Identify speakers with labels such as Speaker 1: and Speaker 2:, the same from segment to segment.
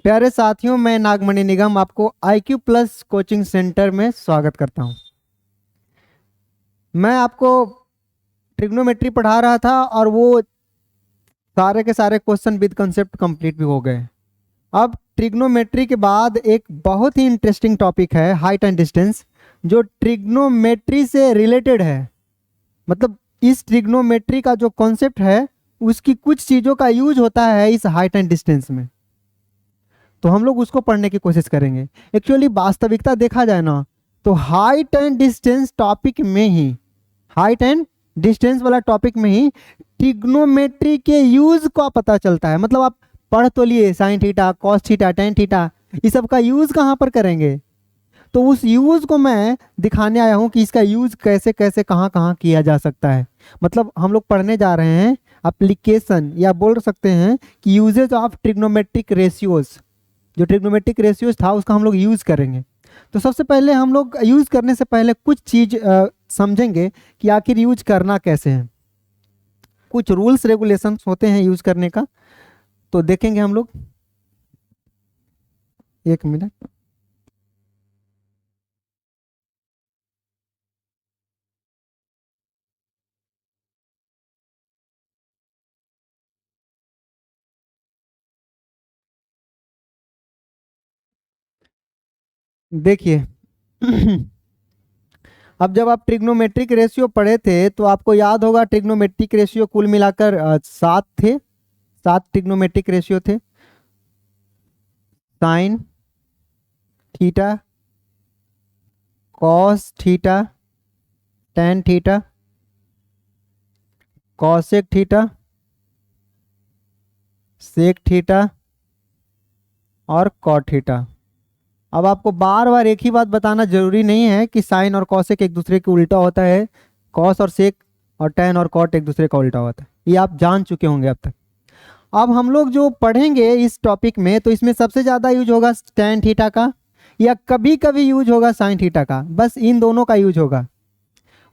Speaker 1: प्यारे साथियों, मैं नागमणि निगम आपको IQ प्लस कोचिंग सेंटर में स्वागत करता हूं। मैं आपको ट्रिग्नोमेट्री पढ़ा रहा था और वो सारे के सारे क्वेश्चन विद कंसेप्ट कंप्लीट भी हो गए। अब ट्रिग्नोमेट्री के बाद एक बहुत ही इंटरेस्टिंग टॉपिक है हाइट एंड डिस्टेंस, जो ट्रिग्नोमेट्री से रिलेटेड है। मतलब इस ट्रिग्नोमेट्री का जो कॉन्सेप्ट है उसकी कुछ चीज़ों का यूज होता है इस हाइट एंड डिस्टेंस में, तो हम लोग उसको पढ़ने की कोशिश करेंगे। एक्चुअली वास्तविकता देखा जाए ना, तो हाइट एंड डिस्टेंस टॉपिक में ही, हाइट एंड डिस्टेंस वाला टॉपिक में ही ट्रिग्नोमेट्री के यूज का पता चलता है। मतलब आप पढ़ तो लिए sign theta, cos theta, tan theta, इस सब का यूज कहाँ पर करेंगे, तो उस यूज को मैं दिखाने आया हूँ कि इसका यूज कैसे कैसे कहाँ कहाँ किया जा सकता है। मतलब हम लोग पढ़ने जा रहे हैं एप्लीकेशन, या बोल सकते हैं कि यूजेज ऑफ ट्रिग्नोमेट्रिक रेशियोज। जो ट्रिग्नोमेट्रिक रेशियोज था उसका हम लोग यूज़ करेंगे। तो सबसे पहले हम लोग यूज़ करने से पहले कुछ चीज़ समझेंगे कि आखिर यूज करना कैसे है। कुछ रूल्स रेगुलेशंस होते हैं यूज करने का, तो देखेंगे हम लोग। एक मिनट। देखिए अब जब आप ट्रिग्नोमेट्रिक रेशियो पढ़े थे तो आपको याद होगा ट्रिग्नोमेट्रिक रेशियो कुल मिलाकर 7 थे। 7 ट्रिग्नोमेट्रिक रेशियो थे। Sine theta, cos theta, tan theta, cosec theta, sec theta और कॉट थीटा। अब आपको बार बार एक ही बात बताना जरूरी नहीं है कि साइन और कॉसेक एक दूसरे के उल्टा होता है। कॉस और सेक और टेन और कॉट एक दूसरे का उल्टा होता है, ये आप जान चुके होंगे अब तक। अब हम लोग जो पढ़ेंगे इस टॉपिक में, तो इसमें सबसे ज़्यादा यूज होगा टेन थीटा का, या कभी कभी यूज होगा साइन थीटा का। बस इन दोनों का यूज होगा,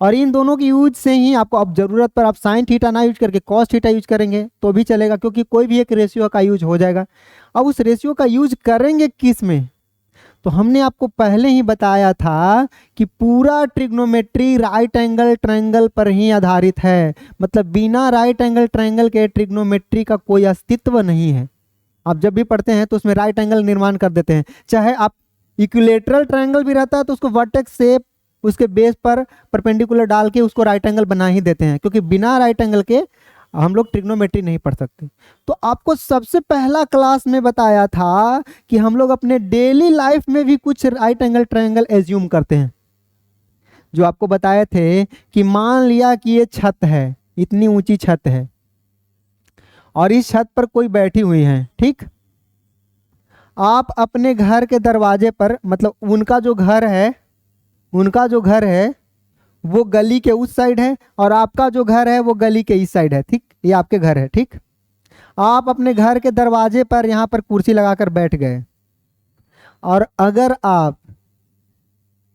Speaker 1: और इन दोनों की यूज से ही आपको, अब जरूरत पर आप साइन थीटा ना यूज करके कॉस थीटा यूज करेंगे तो भी चलेगा, क्योंकि कोई भी एक रेशियो का यूज हो जाएगा। अब उस रेशियो का यूज करेंगे किस में, तो हमने आपको पहले ही बताया था कि पूरा ट्रिग्नोमेट्री राइट एंगल ट्रायंगल पर ही आधारित है। मतलब बिना राइट एंगल ट्रायंगल के ट्रिग्नोमेट्री का कोई अस्तित्व नहीं है। आप जब भी पढ़ते हैं तो उसमें राइट एंगल निर्माण कर देते हैं। चाहे आप इक्विलेटरल ट्रायंगल भी रहता है तो उसको वर्टेक्स से उसके बेस पर परपेंडिकुलर डाल के उसको राइट एंगल बना ही देते हैं, क्योंकि बिना राइट एंगल के हम लोग ट्रिग्नोमेट्री नहीं पढ़ सकते। तो आपको सबसे पहला क्लास में बताया था कि हम लोग अपने डेली लाइफ में भी कुछ राइट एंगल ट्रायंगल एज्यूम करते हैं। जो आपको बताए थे कि मान लिया कि ये छत है, इतनी ऊंची छत है और इस छत पर कोई बैठी हुई है, ठीक। आप अपने घर के दरवाजे पर, मतलब उनका जो घर है वो गली के उस साइड है और आपका जो घर है वो गली के इस साइड है, ठीक। ये आपके घर है, ठीक। आप अपने घर के दरवाजे पर यहाँ पर कुर्सी लगाकर बैठ गए, और अगर आप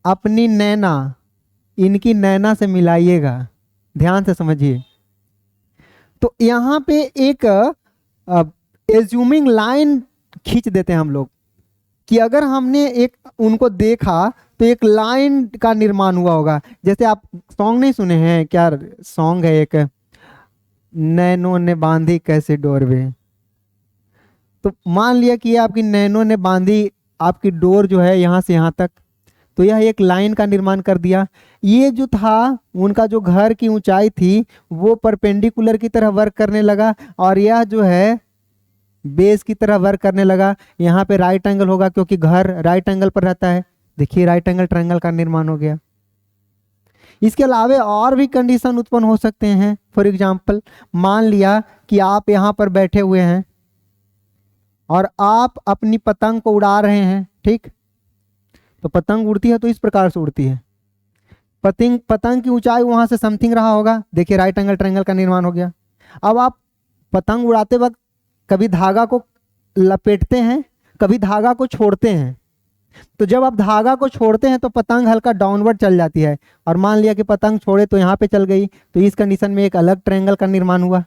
Speaker 1: अपनी नैना इनकी नैना से मिलाइएगा, ध्यान से समझिए, तो यहाँ पे एक एज्यूमिंग लाइन खींच देते हैं हम लोग कि अगर हमने एक उनको देखा तो एक लाइन का निर्माण हुआ होगा। जैसे आप सॉन्ग नहीं सुने हैं क्या, सॉन्ग है एक, नैनों ने बांधी कैसे डोरवे। तो मान लिया कि ये आपकी नैनों ने बांधी आपकी डोर जो है यहाँ से यहाँ तक, तो यह एक लाइन का निर्माण कर दिया। ये जो था उनका जो घर की ऊंचाई थी वो परपेंडिकुलर की तरह वर्क करने लगा, और यह जो है बेस की तरह वर्क करने लगा। यहाँ पे राइट एंगल होगा क्योंकि घर राइट एंगल पर रहता है। देखिए राइट एंगल ट्रायंगल का निर्माण हो गया। इसके अलावा और भी कंडीशन उत्पन्न हो सकते हैं। फॉर एग्जाम्पल, मान लिया कि आप यहाँ पर बैठे हुए हैं और आप अपनी पतंग को उड़ा रहे हैं, ठीक। तो पतंग उड़ती है तो इस प्रकार से उड़ती है। पतंग की ऊंचाई वहां से समथिंग रहा होगा। देखिए राइट एंगल ट्रायंगल का निर्माण हो गया। अब आप पतंग उड़ाते वक्त कभी धागा को लपेटते हैं, कभी धागा को छोड़ते हैं। तो जब आप धागा को छोड़ते हैं तो पतंग हल्का डाउनवर्ड चल जाती है, और मान लिया कि पतंग छोड़े तो यहाँ पे चल गई, तो इस कंडीशन में एक अलग ट्रायंगल का निर्माण हुआ।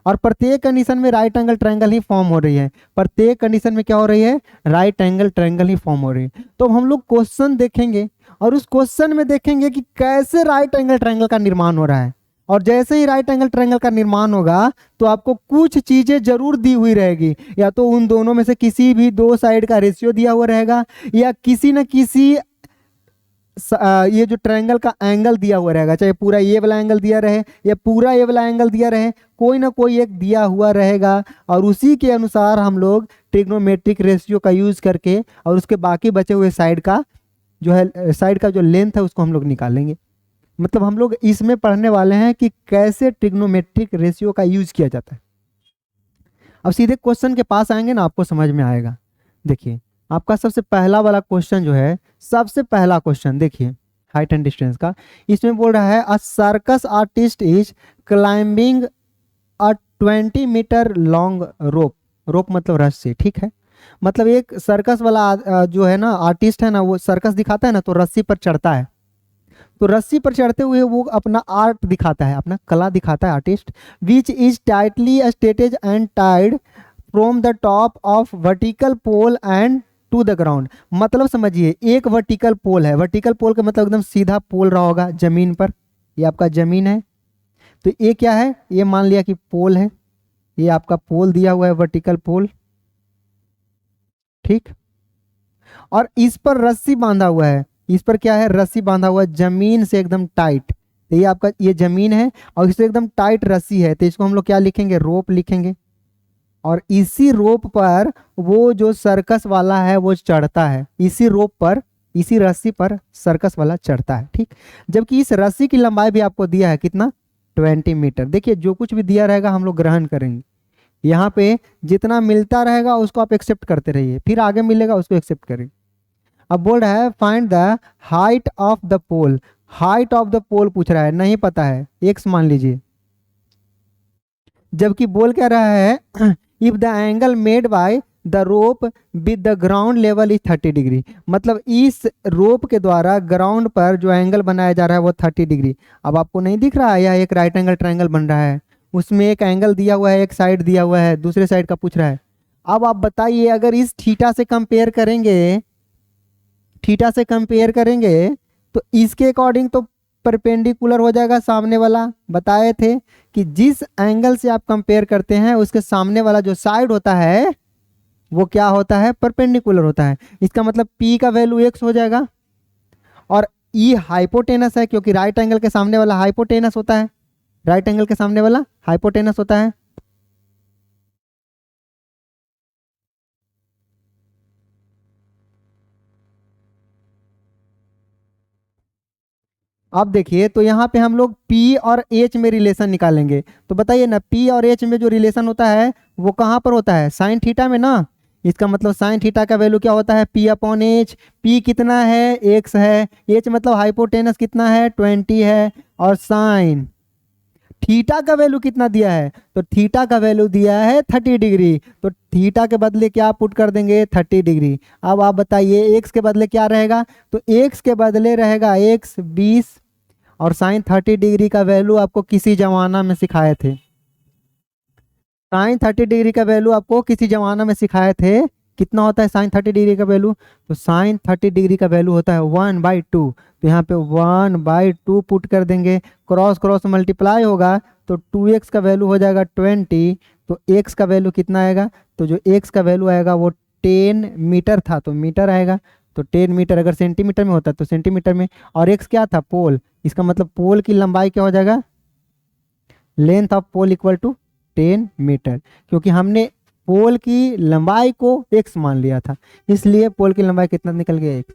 Speaker 1: और प्रत्येक कंडीशन में राइट एंगल ट्रायंगल ही फॉर्म हो रही है। प्रत्येक कंडीशन में क्या हो रही है, राइट एंगल ट्रायंगल ही फॉर्म हो रही है। तो हम लोग क्वेश्चन देखेंगे और उस क्वेश्चन में देखेंगे कि कैसे राइट एंगल ट्रायंगल का निर्माण हो रहा है। और जैसे ही राइट एंगल ट्रायंगल का निर्माण होगा तो आपको कुछ चीजें जरूर दी हुई रहेगी, या तो उन दोनों में से किसी भी दो साइड का रेशियो दिया हुआ रहेगा, या किसी न किसी ये जो ट्रायंगल का एंगल दिया हुआ रहेगा, चाहे पूरा ये वाला एंगल दिया रहे या पूरा ये वाला एंगल दिया रहे, कोई ना कोई एक दिया हुआ रहेगा। और उसी के अनुसार हम लोग ट्रिग्नोमेट्रिक रेशियो का यूज करके और उसके बाकी बचे हुए साइड का जो है, साइड का जो लेंथ है उसको हम लोग निकालेंगे। मतलब हम लोग इसमें पढ़ने वाले हैं कि कैसे ट्रिग्नोमेट्रिक रेशियो का यूज किया जाता है। अब सीधे क्वेश्चन के पास आएंगे ना, आपको समझ में आएगा। देखिए आपका सबसे पहला वाला क्वेश्चन जो है, सबसे पहला क्वेश्चन देखिए हाइट एंड डिस्टेंस का। इसमें बोल रहा है a circus artist is climbing a 20 metre long rope. Rope मतलब रस्सी, ठीक है। मतलब एक सर्कस वाला जो है ना आर्टिस्ट है ना, वो सर्कस दिखाता है ना तो रस्सी पर चढ़ता है। तो रस्सी पर चढ़ते हुए वो अपना आर्ट दिखाता है, अपना कला दिखाता है artist. Which is tightly stated and tied from the top of vertical pole and to the ground. मतलब समझिए एक वर्टिकल पोल है, वर्टिकल पोल का मतलब एकदम सीधा पोल रहा होगा जमीन पर, ये आपका जमीन है। तो ये क्या है, ये मान लिया कि पोल है, ये आपका पोल दिया हुआ है वर्टिकल पोल, ठीक। और इस पर रस्सी बांधा हुआ है, इस पर क्या है, रस्सी बांधा हुआ है जमीन से एकदम टाइट। तो ये आपका ये जमीन है और इससे एकदम टाइट रस्सी है, तो इसको हम लोग क्या लिखेंगे, रोप लिखेंगे। और इसी रोप पर वो जो सर्कस वाला है वो चढ़ता है, इसी रोप पर, इसी रस्सी पर सर्कस वाला चढ़ता है, ठीक। जबकि इस रस्सी की लंबाई भी आपको दिया है कितना, 20 मीटर। देखिए जो कुछ भी दिया रहेगा हम लोग ग्रहण करेंगे। यहाँ पे जितना मिलता रहेगा उसको आप एक्सेप्ट करते रहिए, फिर आगे मिलेगा उसको एक्सेप्ट करेंगे। अब बोल रहा है find the height of the pole. Height of the pole पूछ रहा है, नहीं पता है, एक्स मान लीजिए। जबकि बोल क्या रहा है, if the angle made by the rope with the ground level is 30 degree. मतलब इस रोप के द्वारा ग्राउंड पर जो एंगल बनाया जा रहा है वो 30 डिग्री। अब आपको नहीं दिख रहा है, यह एक राइट एंगल ट्रायंगल बन रहा है, उसमें एक एंगल दिया हुआ है, एक साइड दिया हुआ है, दूसरे साइड का पूछ रहा है। अब आप बताइए अगर इस थीटा से कंपेयर करेंगे, थीटा से कंपेयर करेंगे तो इसके अकॉर्डिंग तो परपेंडिकुलर हो जाएगा सामने वाला। बताए थे कि जिस एंगल से आप कंपेयर करते हैं उसके सामने वाला जो साइड होता है वो क्या होता है, परपेंडिकुलर होता है। इसका मतलब P का वैल्यू x हो जाएगा। और E हाइपोटेनस है क्योंकि राइट एंगल के सामने वाला हाइपोटेनस होता है, राइट एंगल के सामने वाला हाइपोटेनस होता है। अब देखिए तो यहाँ पे हम लोग P और H में रिलेशन निकालेंगे। तो बताइए ना P और H में जो रिलेशन होता है वो कहाँ पर होता है, साइन थीटा में ना। इसका मतलब साइन थीटा का वैल्यू क्या होता है, P अपॉन H। P कितना है, x है। H मतलब हाइपोटेनस कितना है, 20 है। और साइन थीटा का वैल्यू कितना दिया है, तो थीटा का वैल्यू दिया है 30 डिग्री। तो थीटा के बदले क्या पुट कर देंगे, 30 डिग्री। अब आप बताइए एक्स के बदले क्या रहेगा, तो एक्स के बदले रहेगा x 20। और साइन 30 डिग्री का वैल्यू आपको किसी जमाना में सिखाए थे, साइन 30 डिग्री का वैल्यू आपको किसी जमाना में सिखाए थे। कितना होता है साइन 30 डिग्री का वैल्यू, तो साइन 30 डिग्री का वैल्यू होता है 1/2। तो यहाँ पे 1/2 पुट कर देंगे, क्रॉस क्रॉस मल्टीप्लाई होगा तो 2x का वैल्यू हो जाएगा 20। तो x का वैल्यू कितना आएगा, तो जो x का वैल्यू आएगा वो 10 मीटर था तो मीटर आएगा। तो 10 मीटर, अगर सेंटीमीटर में होता तो सेंटीमीटर में। और x क्या था, पोल। इसका मतलब पोल की लंबाई क्या हो जाएगा, length of pole equal to 10 metre. क्योंकि हमने पोल की लंबाई को x मान लिया था, इसलिए पोल की लंबाई कितना निकल गया, x।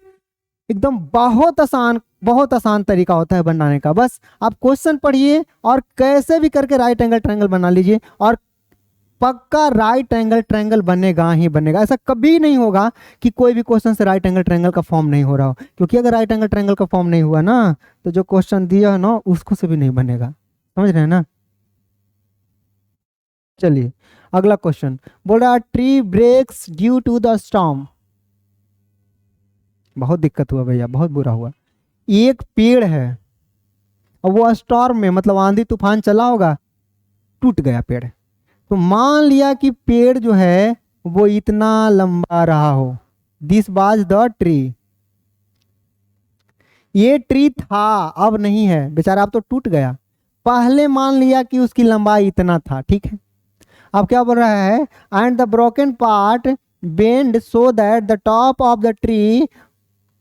Speaker 1: एकदम बहुत आसान तरीका होता है बनाने का। बस आप क्वेश्चन पढ़िए और कैसे भी करके राइट एंगल ट्रायंगल बना लीजिए, और पक्का राइट एंगल ट्रायंगल बनेगा ही बनेगा। ऐसा कभी नहीं होगा कि कोई भी क्वेश्चन से राइट एंगल ट्रायंगल का फॉर्म नहीं हो रहा हो, क्योंकि अगर राइट एंगल ट्रायंगल का फॉर्म नहीं हुआ ना तो जो क्वेश्चन दिया है ना उसको से भी नहीं बनेगा। समझ रहे हैं ना। चलिए अगला क्वेश्चन बोल रहा है tree breaks due to the storm. बहुत दिक्कत हुआ भैया, बहुत बुरा हुआ। एक पेड़ है और वो स्टॉर्म में मतलब आंधी तूफान चला होगा, टूट गया पेड़। तो मान लिया कि पेड़ जो है वो इतना लंबा रहा हो, दिस वाज द ट्री, ये ट्री था, अब नहीं है बेचारा, अब तो टूट गया। पहले मान लिया कि उसकी लंबाई इतना था, ठीक है। अब क्या बोल रहा है, and the broken part bend so that the top of the tree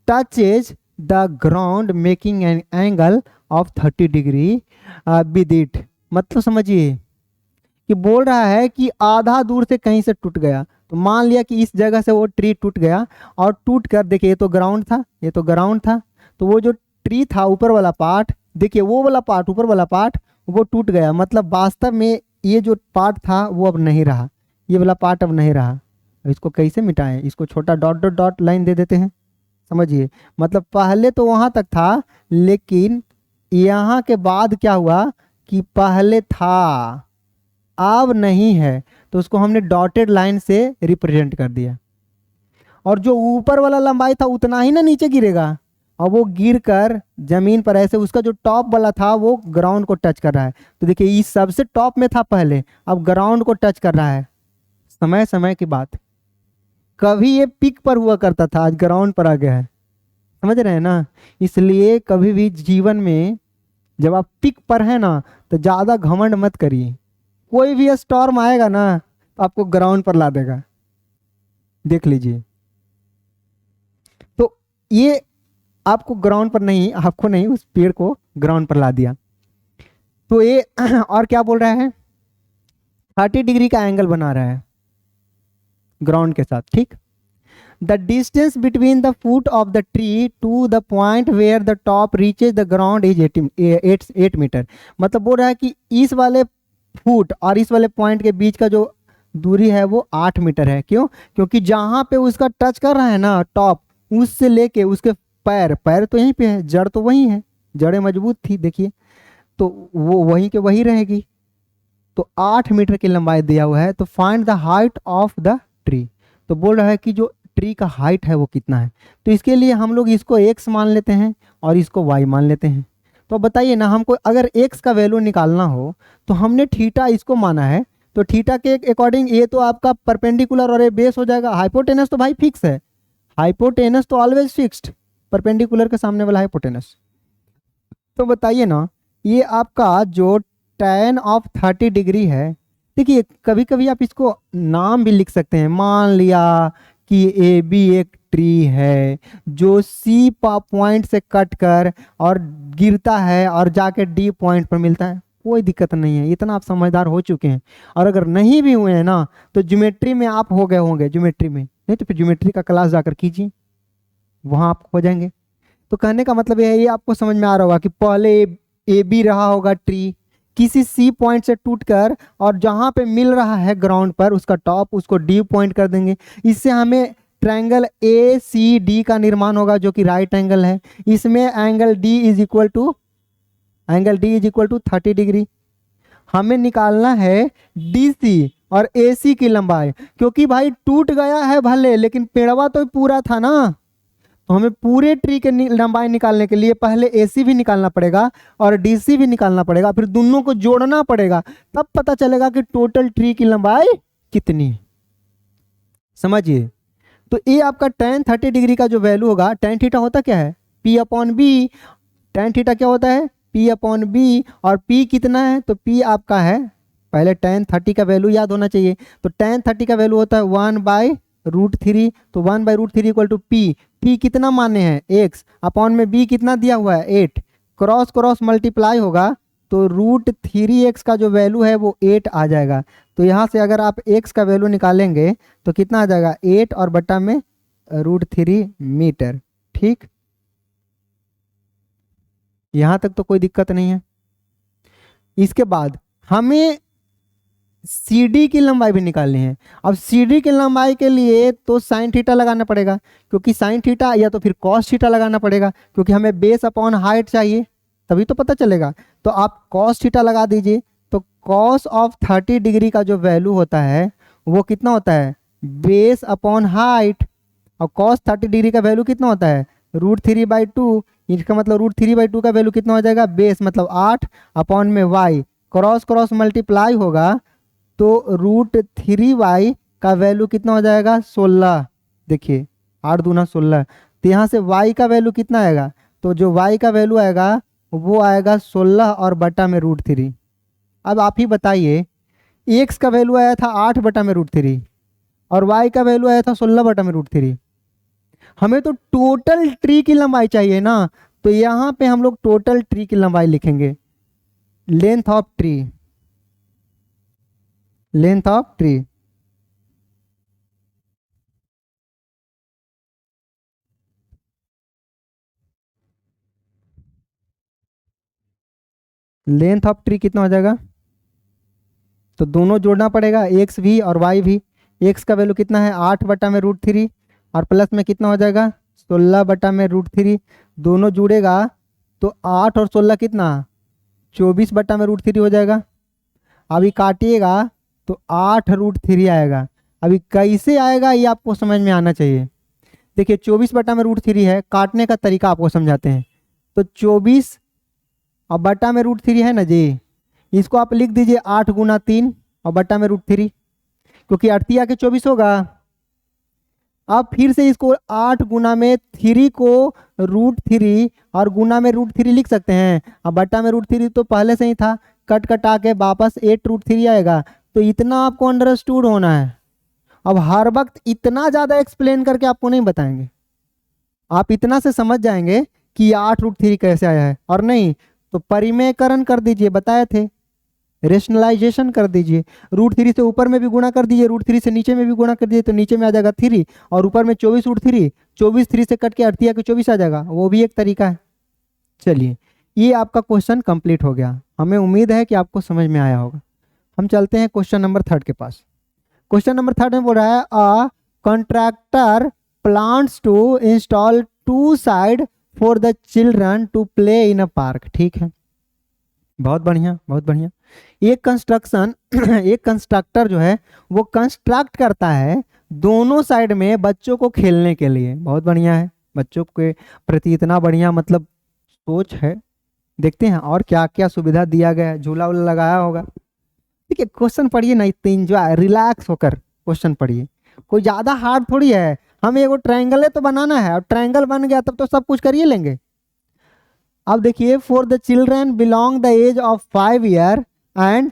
Speaker 1: touches the ground making an angle of 30 degree with it. मतलब समझिए कि बोल रहा है कि आधा दूर से कहीं से टूट गया, तो मान लिया कि इस जगह से वो ट्री टूट गया, और टूट कर देखिए ये तो ग्राउंड था, ये तो ग्राउंड था, तो वो जो ट्री था ऊपर वाला पार्ट, देखिए वो वाला पार्ट ऊपर वाला पार्ट वो टूट गया, मतलब वास्तव में ये जो पार्ट था वो अब नहीं रहा, ये वाला पार्ट अब नहीं रहा। अब इसको कैसे मिटाएं, इसको छोटा डॉट डॉट डॉट लाइन दे देते हैं, समझिए। मतलब पहले तो वहां तक था, लेकिन यहाँ के बाद क्या हुआ कि पहले था अब नहीं है, तो उसको हमने डॉटेड लाइन से रिप्रेजेंट कर दिया। और जो ऊपर वाला लंबाई था उतना ही ना नीचे गिरेगा, और वो गिर कर जमीन पर ऐसे, उसका जो टॉप वाला था वो ग्राउंड को टच कर रहा है। तो देखिए इस सबसे टॉप में था पहले, अब ग्राउंड को टच कर रहा है। समय समय की बात, कभी ये पिक पर हुआ करता था, आज ग्राउंड पर आ गया है, समझ रहे हैं ना। इसलिए कभी भी जीवन में जब आप पिक पर हैं ना, तो ज़्यादा घमंड मत करिए, कोई भी स्टॉर्म आएगा ना तो आपको ग्राउंड पर ला देगा, देख लीजिए। तो ये आपको ग्राउंड पर नहीं, आपको नहीं, उस पेड़ को ग्राउंड पर ला दिया। तो ये और क्या बोल रहा है, 30 डिग्री का एंगल बना रहा है ग्राउंड के साथ, ठीक। The distance between the foot of the tree to the point where the top reaches the ground is 8 metre. मतलब बोल रहा है कि इस वाले फुट और इस वाले पॉइंट के बीच का जो दूरी है वो 8 मीटर है। क्यों? क्योंकि जहां पे उसका टच कर रहा है ना टॉप, उससे लेके उसके पैर, पैर तो यहीं पे है, जड़ तो वही है, जड़ें मजबूत थी देखिए, तो वो वहीं के वही रहेगी। तो 8 मीटर की लंबाई दिया हुआ है। तो find the height of the tree, तो बोल रहा है कि जो ट्री का हाइट है वो कितना है। तो इसके लिए हम लोग इसको x मान लेते हैं और इसको y मान लेते हैं। तो बताइए ना, हमको अगर x का वैल्यू निकालना हो तो हमने थीटा इसको माना है, तो थीटा के अकॉर्डिंग ये तो आपका परपेंडिकुलर और ये बेस हो जाएगा। हाइपोटेनस तो भाई फिक्स है, हाइपोटेनस तो ऑलवेज फिक्स्ड, परपेंडिकुलर के सामने वाला हाइपोटेनस। तो बताइए ना, ये आपका जो tan ऑफ 30 डिग्री है, देखिए कभी कभी आप इसको नाम भी लिख सकते हैं। मान लिया कि ए बी एक ट्री है जो सी पॉइंट से कट कर और गिरता है और जाके डी पॉइंट पर मिलता है, कोई दिक्कत नहीं है, इतना आप समझदार हो चुके हैं। और अगर नहीं भी हुए हैं ना, तो ज्योमेट्री में आप हो गए होंगे, ज्योमेट्री में नहीं तो फिर ज्योमेट्री का क्लास जाकर कीजिए, वहां आप हो जाएंगे। तो कहने का मतलब ये आपको समझ में आ रहा होगा कि पहले ए बी रहा होगा ट्री, किसी सी पॉइंट से टूटकर और जहां पे मिल रहा है ग्राउंड पर उसका टॉप, उसको डी पॉइंट कर देंगे। इससे हमें ट्रायंगल ए सी डी का निर्माण होगा जो कि राइट एंगल है। इसमें angle D is equal to 30 degree. हमें निकालना है डीसी और एसी की लंबाई, क्योंकि भाई टूट गया है भले, लेकिन पेड़वा तो पूरा था ना। तो हमें पूरे ट्री के लंबाई निकालने के लिए पहले एसी भी निकालना पड़ेगा और डीसी भी निकालना पड़ेगा, फिर दोनों को जोड़ना पड़ेगा, तब पता चलेगा कि टोटल ट्री की लंबाई कितनी है। समझिए। तो ये आपका tan 30 डिग्री का जो वैल्यू होगा, tan थीटा होता क्या है, P upon B. tan theta क्या होता है, P अपॉन बी, और P कितना है, तो P आपका है, पहले tan 30 का वैल्यू याद होना चाहिए। तो tan 30 का वैल्यू होता है 1/√3, तो 1/√3 इक्वल टू P कितना माने हैं x, अपॉन में b कितना दिया हुआ है 8, क्रॉस क्रॉस मल्टीप्लाई होगा तो √3x का जो वैल्यू है वो 8 आ जाएगा। तो यहाँ से अगर आप x का वैल्यू निकालेंगे तो कितना आ जाएगा 8 और बटा में √3 मीटर। ठीक, यहाँ तक तो कोई दिक्कत नहीं है। इसके बाद हमें CD की लंबाई भी निकालनी है। अब CD की लंबाई के लिए तो साइन थीटा लगाना पड़ेगा, क्योंकि साइन थीटा या तो फिर कॉस थीटा लगाना पड़ेगा, क्योंकि हमें बेस अपॉन हाइट चाहिए, तभी तो पता चलेगा। तो आप कॉस थीटा लगा दीजिए। तो कॉस ऑफ 30 डिग्री का जो वैल्यू होता है वो कितना होता है, बेस अपॉन हाइट। और कॉस 30 डिग्री का वैल्यू कितना होता है, √3/2। इसका मतलब √3/2 का वैल्यू कितना हो जाएगा, बेस मतलब 8 अपॉन में y, क्रॉस क्रॉस मल्टीप्लाई होगा तो √3y का वैल्यू कितना हो जाएगा 16। देखिए 8 दूना 16, तो यहाँ से y का वैल्यू कितना आएगा, तो जो y का वैल्यू आएगा वो आएगा 16 और बटा में √3। अब आप ही बताइए, x का वैल्यू आया था 8 बटा में √3 और y का वैल्यू आया था 16 बटा में √3। हमें तो टोटल ट्री की लंबाई चाहिए ना, तो यहाँ पे हम लोग टोटल ट्री की लंबाई लिखेंगे, length of tree, length of tree. Length of tree कितना हो जाएगा, तो दोनों जोड़ना पड़ेगा, एक्स भी और वाई भी। एक्स का वैल्यू कितना है 8 बटा में √3 और प्लस में कितना हो जाएगा 16 बटा में √3, दोनों जुड़ेगा तो 8 और 16 कितना 24 बटा में √3 हो जाएगा। अभी काटिएगा तो 8 √3 आएगा। अभी कैसे आएगा ये आपको समझ में आना चाहिए। देखिए 24 बटा में √3 है, काटने का तरीका आपको समझाते हैं। तो 24 और बटा में √3 है ना जी, इसको आप लिख दीजिए 8 गुना 3 और बटा में √3, क्योंकि 8 के 24 होगा। अब फिर से इसको 8 गुना में 3 को √3 और गुना में √3 लिख सकते हैं। अब बटा में √3 तो पहले से ही था, कट कटा के वापस 8 √3 आएगा। तो इतना आपको अंडरस्टूड होना है। अब हर वक्त इतना ज़्यादा एक्सप्लेन करके आपको नहीं बताएंगे, आप इतना से समझ जाएंगे कि 8 √3 कैसे आया है। और नहीं तो परिमेयकरण कर दीजिए, बताए थे, रेशनलाइजेशन कर दीजिए। √3 से ऊपर में भी गुणा कर दीजिए, √3 से नीचे में भी गुणा कर दीजिए, तो नीचे में आ जाएगा 3 और ऊपर में 24 √3, 24 3 से कट के 8 के 24 आ जाएगा, वो भी एक तरीका है। चलिए ये आपका क्वेश्चन कंप्लीट हो गया, हमें उम्मीद है कि आपको समझ में आया होगा। हम चलते हैं क्वेश्चन नंबर 3 के पास। क्वेश्चन नंबर 3 में बोल रहा है a contractor plans to install 2 slide for the children to play in a park. ठीक है, बहुत बढ़िया बहुत बढ़िया। एक कंस्ट्रक्शन एक कंस्ट्रक्टर जो है वो कंस्ट्रक्ट करता है दोनों साइड में बच्चों को खेलने के लिए। बहुत बढ़िया है, बच्चों के प्रति इतना बढ़िया मतलब सोच है। देखते हैं और क्या क्या सुविधा दिया गया है, झूला वूला लगाया होगा। ठीक है, क्वेश्चन पढ़िए ना, इतने एंजॉय रिलैक्स होकर क्वेश्चन पढ़िए, कोई ज्यादा हार्ड थोड़ी है। हमें एगो ट्रायंगल तो बनाना है और ट्रायंगल बन गया तब तो सब कुछ करिए लेंगे। अब देखिए for the children belong the age of 5 year and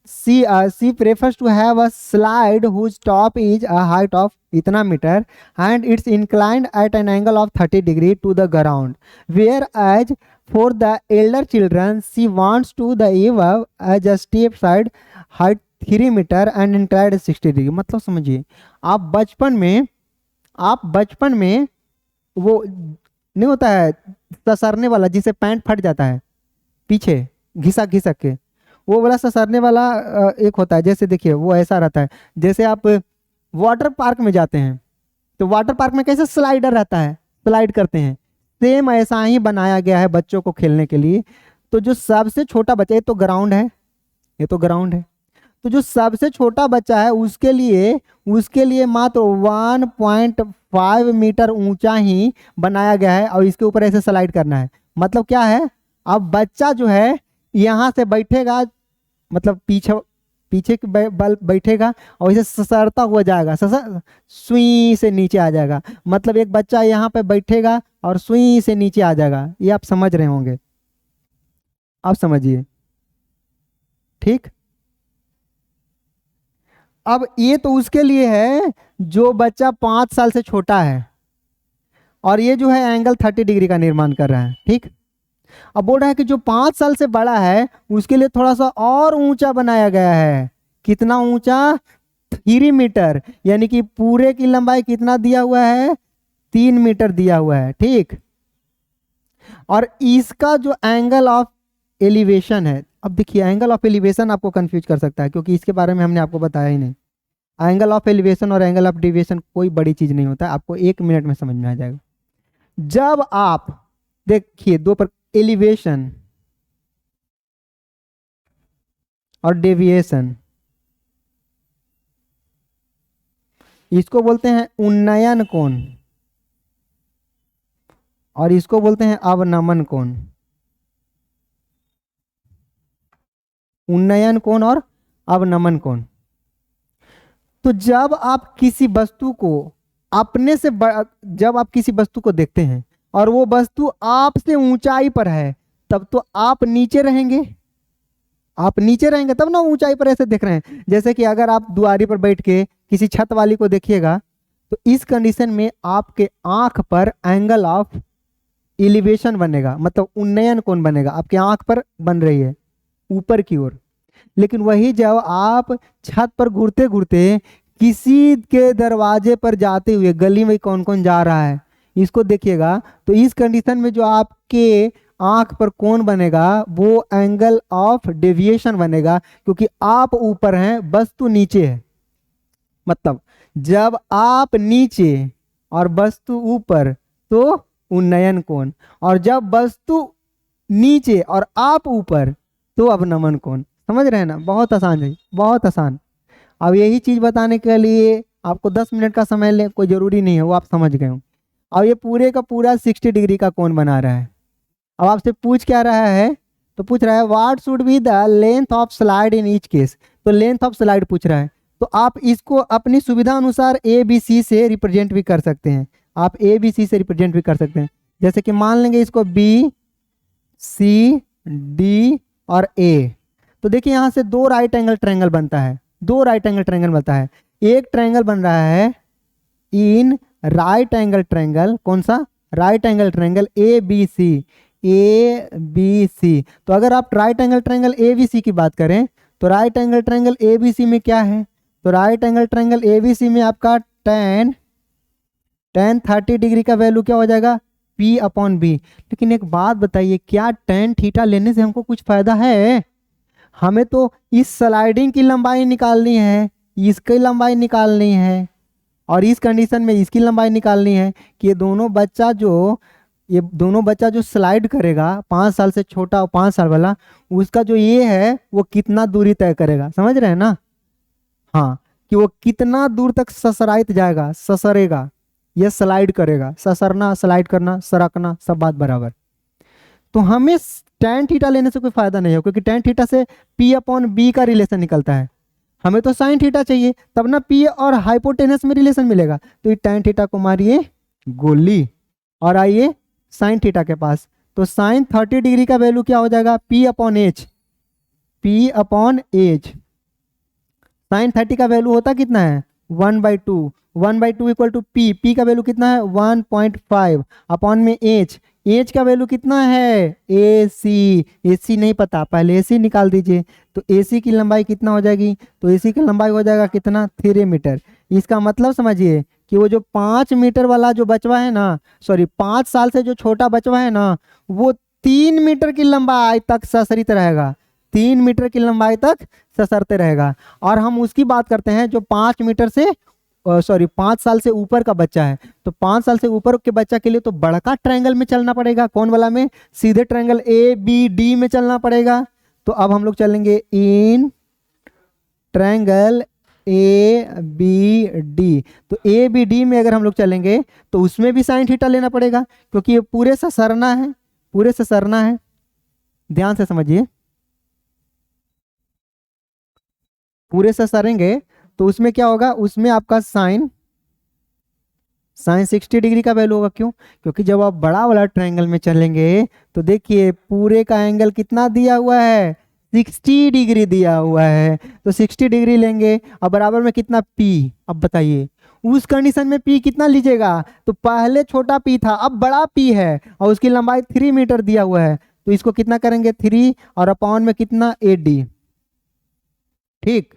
Speaker 1: she prefers to have a slide whose top is a height of इतना metre and it's inclined at an angle of 30 degree to the ground, where as for the elder children she wants to the have as a step side height 3 metre and inclined 60 degree। मतलब समझिए आप बचपन में वो नहीं होता है ससरने वाला जिसे पैंट फट जाता है पीछे घिसक घिसक के, वो वाला ससरने वाला एक होता है। जैसे देखिए वो ऐसा रहता है, जैसे आप वाटर पार्क में जाते हैं तो वाटर पार्क में कैसे स्लाइडर रहता है, स्लाइड करते हैं, सेम ऐसा ही बनाया गया है बच्चों को खेलने के लिए। तो जो सबसे छोटा बच्चा, ये तो ग्राउंड है, ये तो ग्राउंड है, तो जो सबसे छोटा बच्चा है उसके लिए मात्र 1.5 मीटर ऊंचा ही बनाया गया है और इसके ऊपर ऐसे स्लाइड करना है। मतलब क्या है, अब बच्चा जो है यहाँ से बैठेगा, मतलब पीछे पीछे के बल बैठेगा और इसे ससरता हुआ जाएगा, ससर सुई से नीचे आ जाएगा। मतलब एक बच्चा यहाँ पे बैठेगा और सुई से नीचे आ जाएगा। ये आप समझ रहे होंगे, आप समझिए। ठीक, अब ये तो उसके लिए है जो बच्चा 5 साल से छोटा है और ये जो है एंगल 30 डिग्री का निर्माण कर रहा है। ठीक, अब बोल रहा है कि जो 5 साल से बड़ा है उसके लिए थोड़ा सा और ऊंचा बनाया गया है। कितना ऊंचा, 3 मीटर, यानी कि पूरे की लंबाई कितना दिया हुआ है 3 मीटर दिया हुआ है। ठीक, और इसका जो एंगल ऑफ एलिवेशन है, अब देखिए एंगल ऑफ एलिवेशन आपको कंफ्यूज कर सकता है क्योंकि इसके बारे में हमने आपको बताया ही नहीं। एंगल ऑफ एलिवेशन और एंगल ऑफ डिविएशन कोई बड़ी चीज नहीं होता है, आपको 1 मिनट में समझ में आ जाएगा। जब आप देखिए दो पर एलिवेशन और डेविएशन, इसको बोलते हैं उन्नयन कोण और इसको बोलते हैं अवनमन कोण। उन्नयन कोण और अवनमन कोण, तो जब आप किसी वस्तु को अपने से जब आप किसी वस्तु को देखते हैं और वो वस्तु आपसे ऊंचाई पर है, तब तो आप नीचे रहेंगे। आप नीचे रहेंगे तब ना ऊंचाई पर ऐसे देख रहे हैं। जैसे कि अगर आप दुआरी पर बैठ के किसी छत वाली को देखिएगा, तो इस कंडीशन में आपके आंख पर एंगल ऑफ एलिवेशन बनेगा, मतलब उन्नयन कोण बनेगा, आपके आंख पर बन रही है ऊपर की ओर। लेकिन वही जब आप छत पर घूरते घूरते किसी के दरवाजे पर जाते हुए, गली में कौन कौन जा रहा है इसको देखिएगा, तो इस कंडीशन में जो आपके आंख पर कोण बनेगा वो एंगल ऑफ डेविएशन बनेगा, क्योंकि आप ऊपर हैं वस्तु नीचे है। मतलब जब आप नीचे और वस्तु ऊपर तो उन्नयन कोण, और जब वस्तु नीचे और आप ऊपर तो अवनमन कोण। समझ रहे हैं ना? बहुत आसान है, बहुत आसान। अब यही चीज बताने के लिए आपको 10 मिनट का समय ले, कोई जरूरी नहीं है, वो आप समझ गए हो। अब ये पूरे का पूरा 60 डिग्री का कोण बना रहा है। अब आपसे पूछ क्या रहा है, तो पूछ रहा है what should be the length of slide in each case. तो लेंथ ऑफ स्लाइड पूछ रहा है, तो आप इसको अपनी सुविधा अनुसार ए बी सी से रिप्रेजेंट भी कर सकते हैं। आप ए बी सी से रिप्रेजेंट भी कर सकते हैं। जैसे कि मान लेंगे इसको बी सी डी और ए। तो देखिए यहाँ से दो राइट एंगल ट्रायंगल बनता है, दो राइट एंगल ट्रायंगल बनता है। एक ट्रायंगल बन रहा है इन राइट एंगल ट्रायंगल, कौन सा? Right angle triangle A B C, A B C. तो अगर आप right angle triangle A B C की बात करें, तो right angle triangle A B C में क्या है? तो right angle triangle A B C में आपका टेन 30 डिग्री का वैल्यू क्या हो जाएगा? P upon B. लेकिन एक बात बताइए, क्या टेन थीटा लेने से हमको कुछ फायदा है? हमें तो इस स्लाइडिंग की लंबाई निकालनी है, इसकी लंबाई निकालनी है, और इस कंडीशन में इसकी लंबाई निकालनी है कि ये दोनों बच्चा जो स्लाइड करेगा 5 साल से छोटा और 5 साल वाला, उसका जो ये है वो कितना दूरी तय करेगा। समझ रहे हैं ना? हाँ, कि वो कितना दूर तक ससराइत जाएगा, ससरेगा, ये स्लाइड करेगा। ससरना, स्लाइड करना, सरकना, सब बात बराबर। तो हमें tan थीटा लेने से कोई फायदा नहीं है, क्योंकि tan थीटा से P अपॉन बी का रिलेशन निकलता है। हमें तो sin थीटा चाहिए, तब ना P और हाइपोटेनस में रिलेशन मिलेगा। तो ये tan थीटा को मारिए गोली और आइए sin थीटा के पास। तो sin 30 डिग्री का वैल्यू क्या हो जाएगा? P upon H, P upon H. sin 30 का वैल्यू होता कितना है? 1/2, 1/2 इक्वल टू P। P का वैल्यू कितना है? 1.5 अपॉन में एच। एच का वैल्यू कितना है? AC। AC नहीं पता, पहले AC निकाल दीजिए। तो AC की लंबाई कितना हो जाएगी? तो AC की लंबाई हो जाएगा कितना? 3 मीटर। इसका मतलब समझिए कि वो जो 5 मीटर वाला जो बचवा है ना, सॉरी 5 साल से जो छोटा बचवा है ना, वो 3 मीटर की लंबाई तक ससरित रहेगा, 3 मीटर की लंबाई तक ससरते रहेगा। और हम उसकी बात करते हैं जो 5 मीटर से 5 साल से ऊपर का बच्चा है। तो 5 साल से ऊपर के बच्चा के लिए तो बड़का ट्रायंगल में चलना पड़ेगा। कौन वाला में? सीधे ट्रायंगल ए बी डी में चलना पड़ेगा। तो अब हम लोग चलेंगे in triangle A B D. तो ए बी डी में अगर हम लोग चलेंगे तो उसमें भी साइन थीटा लेना पड़ेगा, क्योंकि ये पूरे से सरना है, पूरे से सरना है। ध्यान से समझिए, पूरे से सरेंगे तो उसमें क्या होगा? उसमें आपका साइन 60 डिग्री का वैल्यू होगा। क्यों? क्योंकि जब आप बड़ा वाला ट्रायंगल में चलेंगे तो देखिए पूरे का एंगल कितना दिया हुआ है? 60 डिग्री दिया हुआ है। तो 60 डिग्री लेंगे और बराबर में कितना? P। अब बताइए उस कंडीशन में P कितना लीजिएगा? तो पहले छोटा P था, अब बड़ा P है, और उसकी लंबाई 3 मीटर दिया हुआ है। तो इसको कितना करेंगे? 3 और अपॉन में कितना? AD। ठीक।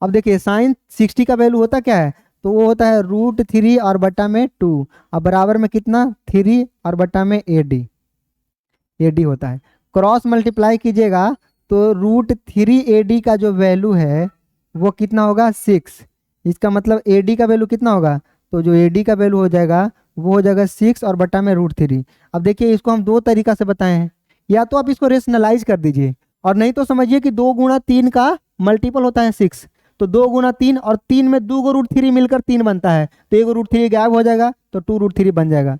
Speaker 1: अब देखिए साइन 60 का वैल्यू होता क्या है? तो वो होता है √3 और बटा में 2, और बराबर में कितना? 3 और बटा में AD। AD होता है। क्रॉस मल्टीप्लाई कीजिएगा तो √3 AD का जो वैल्यू है वो कितना होगा? 6। इसका मतलब AD का वैल्यू कितना होगा? तो जो AD का वैल्यू हो जाएगा वो हो जाएगा 6 और बटा में √3। अब देखिए इसको हम दो तरीका से बताए हैं, या तो आप इसको रेशनलाइज कर दीजिए, और नहीं तो समझिए कि 2 गुणा 3 का मल्टीपल होता है 6। तो 2 गुणा 3, और 3 में 2 को √3 मिलकर 3 बनता है, तो 1 √3 गायब हो जाएगा, तो 2 √3 बन जाएगा।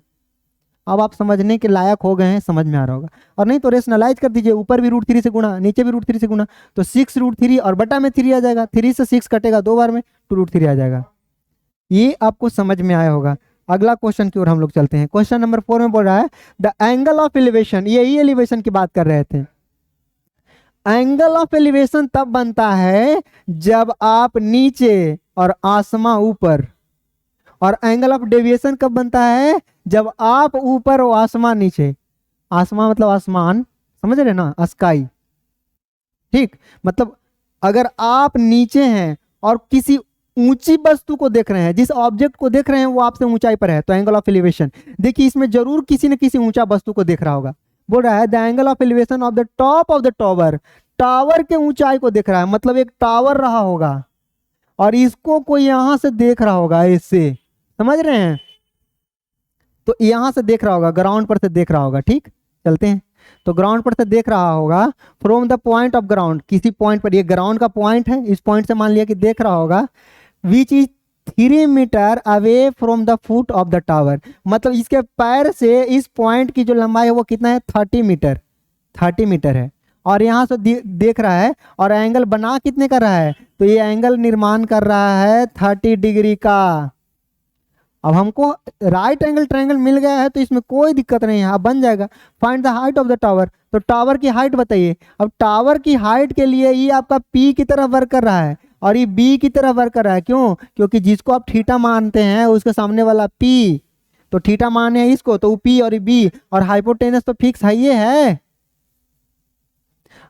Speaker 1: अब आप समझने के लायक हो गए हैं, समझ में आ रहा होगा। और नहीं तो रेशनलाइज कर दीजिए, ऊपर भी √3 से गुना, नीचे भी √3 से गुना, तो 6 √3 और बटा में 3 आ जाएगा, 3 से 6 कटेगा 2 बार में, 2 √3 आ जाएगा। ये आपको समझ में आया होगा। अगला क्वेश्चन की ओर हम लोग चलते हैं। क्वेश्चन नंबर 4 में बोल रहा है द एंगल ऑफ एलिवेशन, यही एलिवेशन की बात कर रहे थे। एंगल ऑफ एलिवेशन तब बनता है जब आप नीचे और आसमां ऊपर, और एंगल ऑफ डेविएशन कब बनता है जब आप ऊपर और आसमान नीचे। आसमान मतलब आसमान, समझ रहे ना, स्काई, ठीक। मतलब अगर आप नीचे हैं और किसी ऊंची वस्तु को देख रहे हैं, जिस ऑब्जेक्ट को देख रहे हैं वो आपसे ऊंचाई पर है, तो एंगल ऑफ एलिवेशन। देखिए इसमें जरूर किसी न किसी ऊंचा वस्तु को देख रहा होगा। बोल रहा है the angle of elevation of the top of the tower, tower के ऊंचाई को देख रहा है, मतलब एक टावर रहा होगा और इसको कोई यहां से देख रहा होगा, ऐसे, समझ रहे हैं, तो यहां से देख रहा होगा, ग्राउंड पर से देख रहा होगा, ठीक। चलते हैं, तो ग्राउंड पर से देख रहा होगा from the point of ground, किसी पॉइंट पर, ये ग्राउंड का पॉइंट है, इस पॉइंट से मान लिया कि देख रहा होगा, which is 3 metre away from the foot of the tower, मतलब इसके पैर से इस पॉइंट की जो लंबाई है वो कितना है, 30 मीटर, 30 मीटर है। और यहाँ से देख रहा है, और एंगल बना कितने कर रहा है, तो ये एंगल निर्माण कर रहा है 30 डिग्री का। अब हमको राइट एंगल ट्रायंगल मिल गया है तो इसमें कोई दिक्कत नहीं है, अब बन जाएगा। Find the height of the tower, तो टावर की हाइट बताइए। अब टावर की हाइट के लिए ये आपका पी की तरह वर्क कर रहा है और ये बी की तरह वर्क कर रहा है, क्यों, क्योंकि जिसको आप थीटा मानते हैं उसके सामने वाला पी, तो थीटा माने हैं इसको, तो पी और बी, और हाइपोटेनस तो फिक्स है, ये है।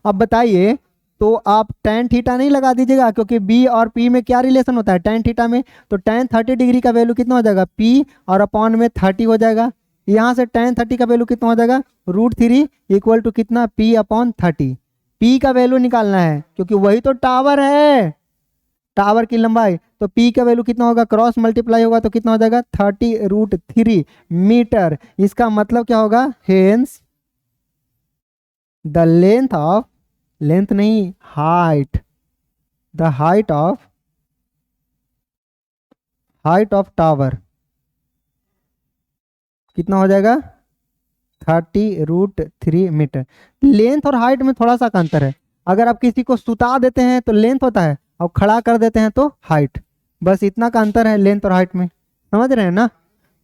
Speaker 1: अब बताइए, तो आप टेन थीटा नहीं लगा दीजिएगा, क्योंकि बी और पी में क्या रिलेशन होता है, टेन थीटा में, तो टेन 30 डिग्री का वैल्यू कितना हो जाएगा, पी और अपॉन में 30 हो जाएगा। यहाँ से टेन 30 का वैल्यू कितना हो जाएगा, √3 इक्वल टू कितना, पी अपॉन 30। पी का वैल्यू निकालना है क्योंकि वही तो टावर है, टावर की लंबाई, तो पी का वैल्यू कितना होगा, क्रॉस मल्टीप्लाई होगा तो कितना हो जाएगा, 30 √3 मीटर। इसका मतलब क्या होगा, hence the length of, length नहीं, height, the height of tower कितना हो जाएगा, 30 √3 मीटर। लेंथ और हाइट में थोड़ा सा का अंतर है, अगर आप किसी को सुता देते हैं तो लेंथ होता है और खड़ा कर देते हैं तो हाइट, बस इतना का अंतर है लेंथ और हाइट में, समझ रहे हैं ना।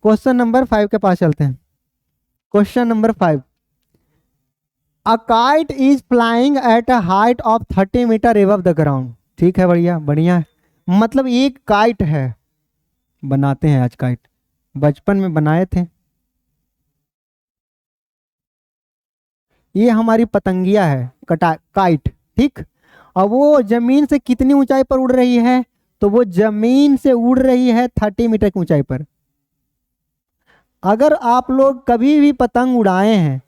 Speaker 1: क्वेश्चन नंबर 5 के पास चलते हैं। Question number 5, a kite is flying at a height of 30 metre above the ground, ठीक है, बढ़िया बढ़िया है। मतलब एक काइट है, बनाते हैं आज काइट, बचपन में बनाए थे, ये हमारी पतंगिया है, काइट, ठीक। और वो जमीन से कितनी ऊंचाई पर उड़ रही है, तो वो जमीन से उड़ रही है 30 मीटर की ऊंचाई पर। अगर आप लोग कभी भी पतंग उड़ाए हैं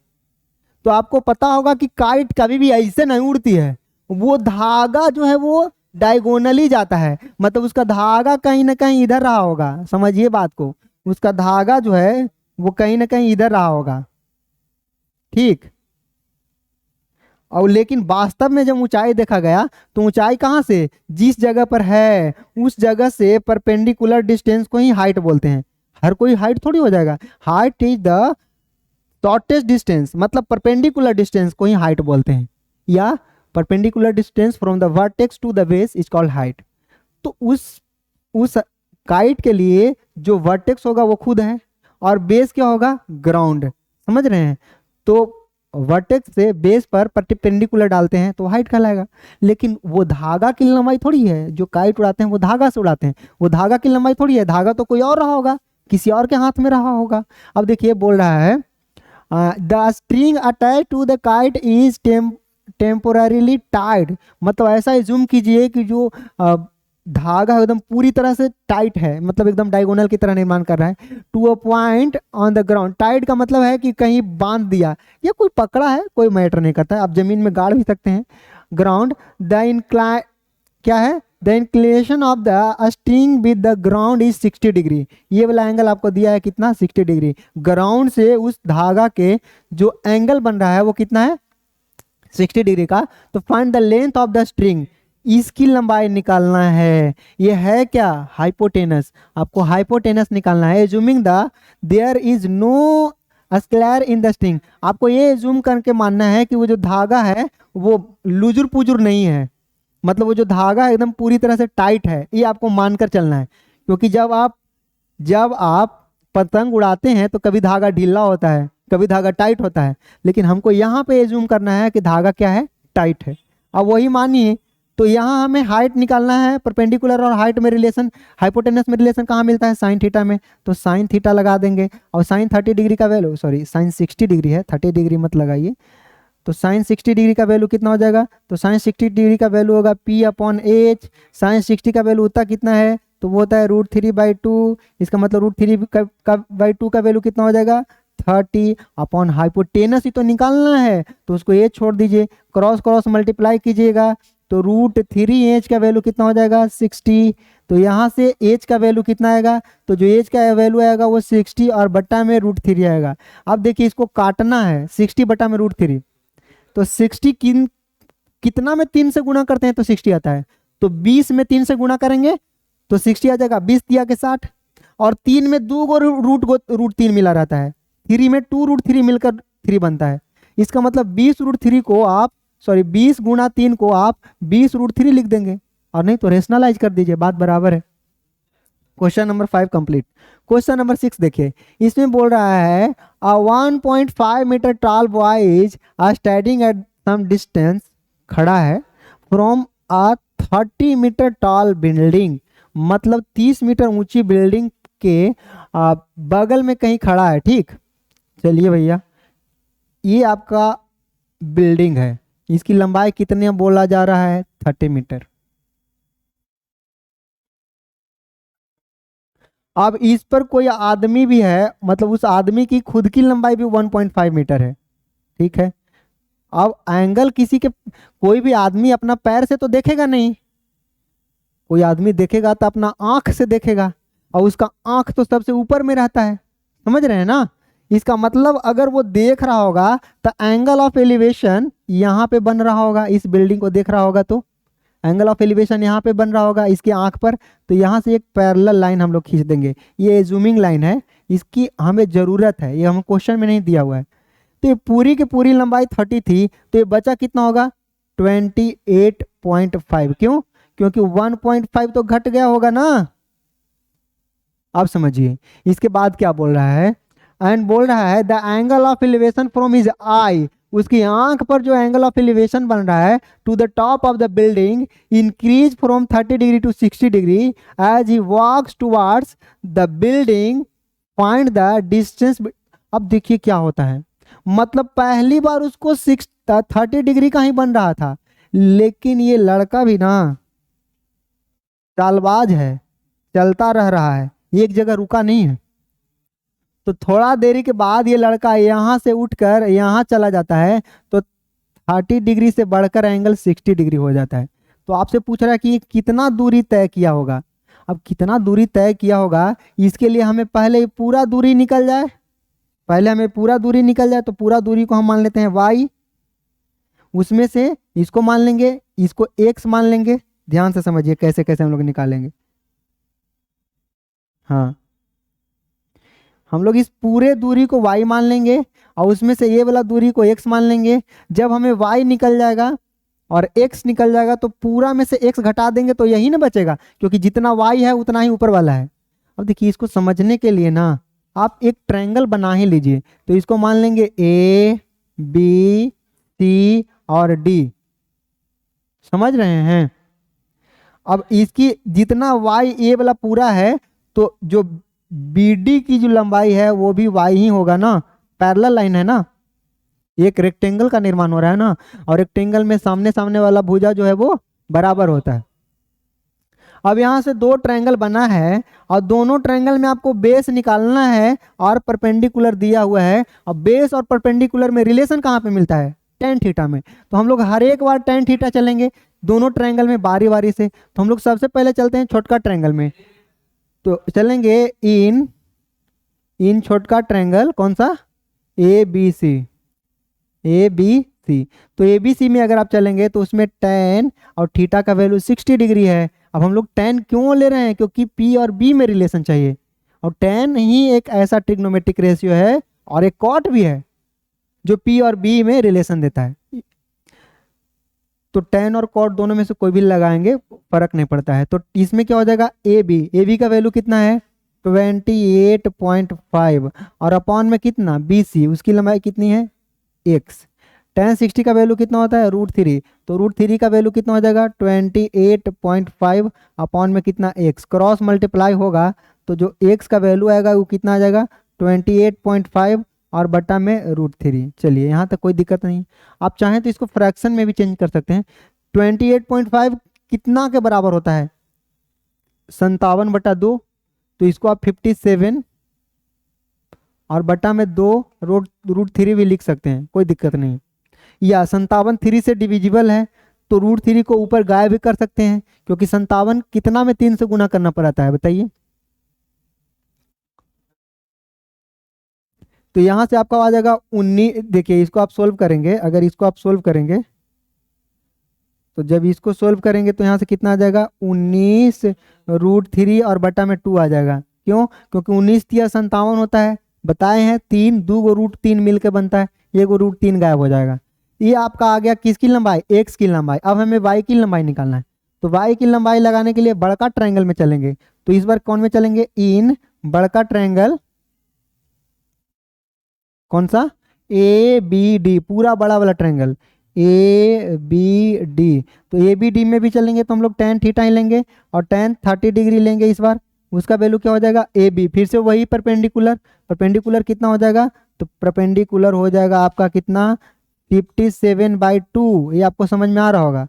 Speaker 1: तो आपको पता होगा कि काइट कभी भी ऐसे नहीं उड़ती है, वो धागा जो है वो डायगोनली जाता है, मतलब उसका धागा कहीं ना कहीं इधर रहा होगा, समझिए बात को, उसका धागा जो है वो कहीं ना कहीं इधर रहा होगा, ठीक। और लेकिन वास्तव में जब ऊंचाई देखा गया तो ऊंचाई कहाँ से, जिस जगह पर है उस जगह से परपेंडिकुलर डिस्टेंस को ही हाइट बोलते हैं। हर कोई हाइट थोड़ी हो जाएगा, height is the shortest distance, मतलब परपेंडिकुलर डिस्टेंस को ही हाइट बोलते हैं, या perpendicular distance from the vertex to the base is called height. तो उस काइट के लिए जो वर्टेक्स होगा वो खुद है और बेस क्या होगा, ग्राउंड, समझ रहे हैं। तो वर्टेक्स से बेस पर परपेंडिकुलर डालते हैं तो हाइट कहलाएगा। लेकिन वो धागा की लंबाई थोड़ी है, जो काइट उड़ाते हैं वो धागा से उड़ाते हैं, वो धागा की लंबाई थोड़ी है, धागा तो कोई और रहा होगा, किसी और के हाथ में रहा होगा। अब देखिए बोल रहा है the string attach to the kite is temporarily tied, मतलब ऐसा जूम कीजिए कि जो धागा एकदम पूरी तरह से टाइट है, मतलब एकदम डायगोनल की तरह निर्माण कर रहा है, to a point on the ground. Tight का मतलब है कि कहीं बांध दिया या कोई पकड़ा है, कोई मैटर नहीं करता है, आप जमीन में गाड़ भी सकते हैं। ग्राउंड द इंक्लाइन, क्या है, the inclination of the string with the ground is 60 degree, ये वाला एंगल आपको दिया है कितना, 60 डिग्री। ग्राउंड से उस धागा के जो एंगल बन रहा है वो कितना है, 60 डिग्री का। तो find the length of the string, इसकी लंबाई निकालना है, ये है क्या, हाइपोटेनस, आपको हाइपोटेनस निकालना है। Assuming the there is no स्क्लेर इन द स्ट्रिंग, आपको ये जूम करके मानना है कि वो जो धागा है वो लुजुर पुजुर नहीं है, मतलब वो जो धागा है एकदम पूरी तरह से टाइट है, ये आपको मानकर चलना है। क्योंकि जब आप पतंग उड़ाते हैं तो कभी धागा ढीला होता है, कभी धागा टाइट होता है, लेकिन हमको यहाँ पे जूम करना है कि धागा क्या है, टाइट है। अब वही मानिए, तो यहाँ हमें हाइट निकालना है, परपेंडिकुलर और हाइट में रिलेशन, हाइपोटेनस में रिलेशन कहाँ मिलता है, साइन थीटा में, तो साइन थीटा लगा देंगे। और साइन 30 डिग्री का वैल्यू, सॉरी साइन 60 डिग्री है, 30 डिग्री मत लगाइए, तो साइन 60 डिग्री का वैल्यू कितना हो जाएगा, तो साइन 60 डिग्री का वैल्यू होगा P/H। साइन 60 का वैल्यू होता कितना है, तो वो होता है √3/2, इसका मतलब √3/2 का वैल्यू कितना हो जाएगा, 30 अपॉन हाइपोटेनस ही तो निकालना है, तो उसको ये छोड़ दीजिए, क्रॉस क्रॉस मल्टीप्लाई कीजिएगा, तो √3H का वैल्यू कितना हो जाएगा, 60। तो यहाँ से H का वैल्यू कितना आएगा, तो जो H का वैल्यू आएगा वो 60 और बट्टा में √3 आएगा। अब देखिए इसको काटना है, 60 बट्टा में √3, तो 60 कितना में 3 से गुणा करते हैं तो 60 आता है, तो 20 में 3 से गुणा करेंगे तो 60 आ जाएगा, 20 दिया के 60, और 3 में 2 गो √3 मिला रहता है, 3 में 2 √3 मिलकर 3 बनता है। इसका मतलब 20 √3 को आप, सॉरी 20 गुणा 3 को आप 20 √3 लिख देंगे, और नहीं तो रेशनलाइज कर दीजिए, बात बराबर है। Question number 5 complete. Question number 6 देखिए, इसमें बोल रहा है a 1.5 metre tall boy is standing at some distance, खड़ा है, from a 30 metre tall building, मतलब 30 मीटर ऊंची बिल्डिंग के बगल में कहीं खड़ा है, ठीक। चलिए भैया, ये आपका बिल्डिंग है, इसकी लंबाई कितने बोला जा रहा है, 30 मीटर। अब इस पर कोई आदमी भी है, मतलब उस आदमी की खुद की लंबाई भी 1.5 मीटर है, ठीक है। अब एंगल किसी के, कोई भी आदमी अपना पैर से तो देखेगा नहीं, कोई आदमी देखेगा तो अपना आंख से देखेगा, और उसका आंख तो सबसे ऊपर में रहता है, समझ रहे हैं ना। इसका मतलब अगर वो देख रहा होगा तो एंगल ऑफ एलिवेशन यहाँ पे बन रहा होगा, इस बिल्डिंग को देख रहा होगा तो एंगल ऑफ एलिवेशन यहाँ पे बन रहा होगा इसके आंख पर, तो यहाँ से एक पैरेलल लाइन हम लोग खींच देंगे, ये जूमिंग लाइन है, इसकी हमें ज़रूरत है, ये हम क्वेश्चन में नहीं दिया हुआ है। तो ये पूरी की पूरी लंबाई 30 थी, तो ये बचा कितना होगा, 28.5। क्यों, क्योंकि 1.5 तो घट गया होगा ना। आप समझिए इसके बाद क्या बोल रहा है, एंड बोल रहा है the angle of elevation from his eye, उसकी आंख पर जो एंगल ऑफ एलिवेशन बन रहा है to the top of the building increase from 30 degree to 60 degree as he walks towards the building, find the distance. अब देखिए क्या होता है, मतलब पहली बार उसको 30 डिग्री का ही बन रहा था, लेकिन ये लड़का भी ना चालबाज है, चलता रह रहा है, एक जगह रुका नहीं है। तो थोड़ा देरी के बाद ये लड़का यहाँ से उठकर यहाँ चला जाता है, तो 30 डिग्री से बढ़कर एंगल 60 डिग्री हो जाता है। तो आपसे पूछ रहा है कि ये कितना दूरी तय किया होगा। अब कितना दूरी तय किया होगा, इसके लिए हमें पहले पूरा दूरी निकल जाए, पहले हमें पूरा दूरी निकल जाए, तो पूरा दूरी को हम मान लेते हैं y, उसमें से इसको मान लेंगे, इसको x मान लेंगे। ध्यान से समझिए कैसे कैसे हम लोग निकालेंगे। हाँ, हम लोग इस पूरे दूरी को y मान लेंगे, और उसमें से ये वाला दूरी को x मान लेंगे। जब हमें y निकल जाएगा और x निकल जाएगा, तो पूरा में से x घटा देंगे, तो यही ना बचेगा, क्योंकि जितना y है उतना ही ऊपर वाला है। अब देखिए इसको समझने के लिए ना आप एक ट्रायंगल बना ही लीजिए, तो इसको मान लेंगे A B C और D, समझ रहे हैं। अब इसकी जितना y ये वाला पूरा है, तो जो BD की जो लंबाई है वो भी y ही होगा ना, पैरेलल लाइन है ना, एक रेक्टेंगल का निर्माण हो रहा है ना, और रेक्टेंगल में सामने सामने वाला भुजा जो है वो बराबर होता है। अब यहाँ से दो ट्रायंगल बना है, और दोनों ट्रायंगल में आपको बेस निकालना है, और परपेंडिकुलर दिया हुआ है, और बेस और परपेंडिकुलर में रिलेशन कहाँ पे मिलता है, tan थीटा में। तो हम लोग हर एक बार tan थीटा चलेंगे दोनों ट्रायंगल में बारी बारी से। तो हम लोग सबसे पहले चलते हैं छोटका ट्रायंगल में, तो चलेंगे इन छोटका ट्रायंगल, कौन सा, ABC। तो ABC में अगर आप चलेंगे तो उसमें tan और थीटा का वैल्यू 60 डिग्री है। अब हम लोग tan क्यों ले रहे हैं, क्योंकि P और B में रिलेशन चाहिए, और tan ही एक ऐसा ट्रिग्नोमेट्रिक रेशियो है और एक कॉट भी है जो पी और बी में रिलेशन देता है। तो टेन और कॉट दोनों में से कोई भी लगाएंगे फर्क नहीं पड़ता है। तो इसमें क्या हो जाएगा, ए बी का वैल्यू कितना है 28.5 और अपॉन में कितना बी सी, उसकी लंबाई कितनी है एक्स। टेन 60 का वैल्यू कितना होता है √3, तो √3 का वैल्यू कितना हो जाएगा 28.5 अपॉन में कितना एक्स, क्रॉस मल्टीप्लाई होगा तो जो एक्स का वैल्यू आएगा वो कितना आ जाएगा 28.5 और बटा में √3। चलिए यहाँ तक कोई दिक्कत नहीं। आप चाहें तो इसको फ्रैक्शन में भी चेंज कर सकते हैं। 28.5 कितना के बराबर होता है 57/2, तो इसको आप 57 और बटा में 2 √3 भी लिख सकते हैं, कोई दिक्कत नहीं। या 57 3 से डिविजिबल है तो √3 को ऊपर गायब भी कर सकते हैं, क्योंकि 57 कितना में 3 से गुना करना पड़ता है बताइए। तो यहां से आपका आ जाएगा 19। देखिए इसको आप सोल्व करेंगे, अगर इसको आप सोल्व करेंगे तो जब इसको सोल्व करेंगे तो यहाँ से कितना आ जाएगा 19 √3 और बटा में 2 आ जाएगा। क्यों, क्योंकि 19 तिया 57 होता है, बताए हैं 3 2 गो √3 मिलकर बनता है, ये गो √3 गायब हो जाएगा। ये आपका आ गया किसकी लंबाई, एक्स की लंबाई। अब हमें वाई की लंबाई निकालना है, तो वाई की लंबाई लगाने के लिए बड़का ट्रायंगल में चलेंगे। तो इस बार कौन में चलेंगे, इन बड़का ट्रायंगल, कौन सा ए बी डी, पूरा बड़ा वाला ट्रायंगल ए बी डी। तो ए बी डी में भी चलेंगे तो हम लोग tan थीटा ही लेंगे और tan 30 डिग्री लेंगे इस बार। उसका वैल्यू क्या हो जाएगा ए बी, फिर से वही परपेंडिकुलर, परपेंडिकुलर कितना हो जाएगा, तो परपेंडिकुलर हो जाएगा आपका कितना 57/2। ये आपको समझ में आ रहा होगा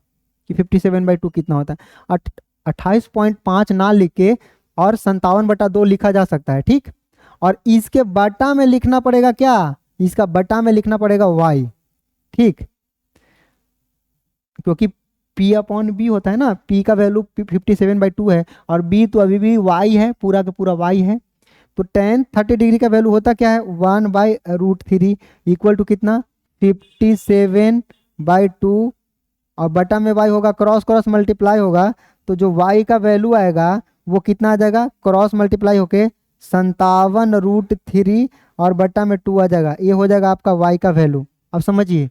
Speaker 1: कि 57/2 कितना होता है। 28.5 ना लिख के और 57/2 लिखा जा सकता है, ठीक। और इसके बटा में लिखना पड़ेगा क्या, इसका बटा में लिखना पड़ेगा y, ठीक, क्योंकि p अपॉन बी होता है ना, p का वैल्यू 57/2 है और b तो अभी भी y है, पूरा का पूरा y है। तो tan 30 डिग्री का वैल्यू होता क्या है 1/√3 इक्वल टू कितना 57/2 और बटा में y होगा, क्रॉस क्रॉस मल्टीप्लाई होगा तो जो y का वैल्यू आएगा वो कितना आ जाएगा, क्रॉस मल्टीप्लाई होके 57√3 और बटा में 2 आ जाएगा। ये हो जाएगा आपका y का वैल्यू। अब समझिए